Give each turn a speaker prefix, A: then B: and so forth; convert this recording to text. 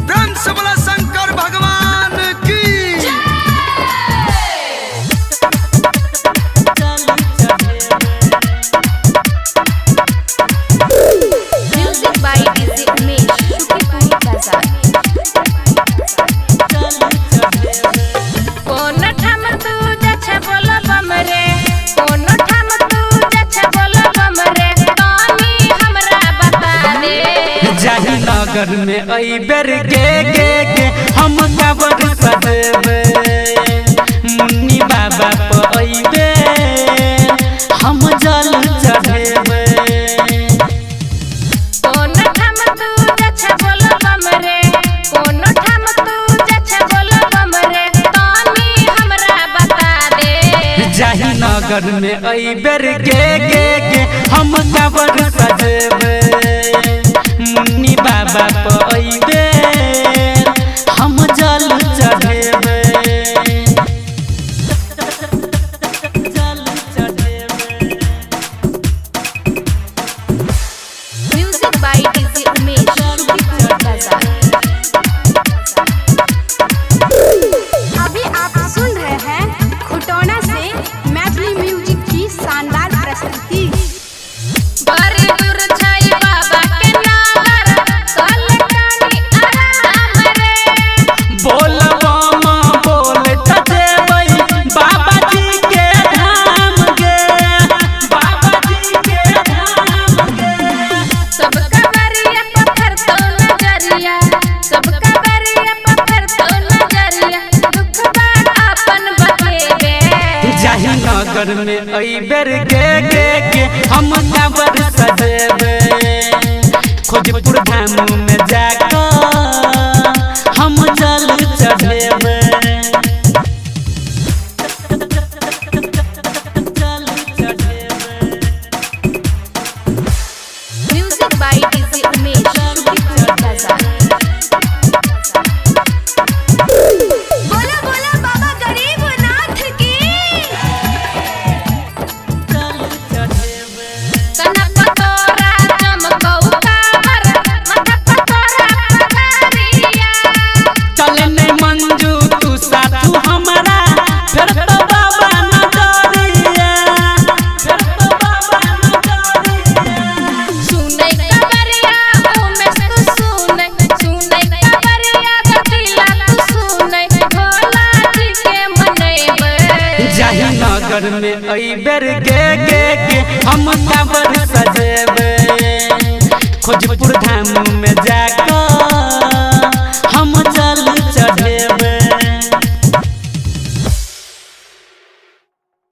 A: प्रेम से बोला शंकर भगवान की।
B: म्यूजिक बाय डीजे उमेश शुक्रिया बाजार। कोन ठाम तू जछ बोल बमरे, कोन ठाम तू जछ बोल बमरे, तानी हमरा बता दे।
C: जाही नगर में आई बेर गे हम कबर सदेवे, मुन्नी बाबा पे आईबे हम जल चढ़ेबे।
B: कोन ठाम तू जछ बोल बमरे, कोन ठाम तू जछ बोल बमरे, तानी हमरा बता दे।
C: जाही नगर में आई बेर गे हम कबर सदेवे, मुन्नी बाबा पे आईबे हम जल चढ़ेबे।
B: म्यूजिक बाय डीजे उमेश शुक्रिया बाजार।
D: अभी आप सुन रहे हैं खुटौना से मैथिली म्यूजिक की शानदार प्रस्तुति।
B: बड़ी दूर छई बाबा के नागर, कल कानी आराम रे।
C: बोलबा माँ बोल तजेबै बाबा जी के धाम गे, बाबा जी के धाम गे।
B: सबका बरिया पत्थर तो नजरिया, सबका बरिया पत्थर तो नजरिया, दुख बात अपन बतेबे।
C: जाही नगर में आई बेर गे हम कबर सजेबे, खोजपुर धाम में जाकर हम जल चढ़ेबे। जल चढ़ेबे।
B: म्यूजिक बाय डीजे उमेश शुक्रिया बाजार।
D: बोला बोला बाबा गरीबनाथ की।
B: कनक तोरा चमकौ काबर, माथा पर तोरा पगरिया।
C: चले नहीं मंजू तू साथू हमारा, फिर तो बाबा नजरिया, फिर तो बाबा नजरिया।
B: सुनै कबरिया उमेश तू सुनै, सुनै कबरिया गतिला तू सुनै, भोला जी के मनैबे।
C: जाही नगर में आई बेर गे हम कबर सजेबे, खोजपुर धाम में जाकर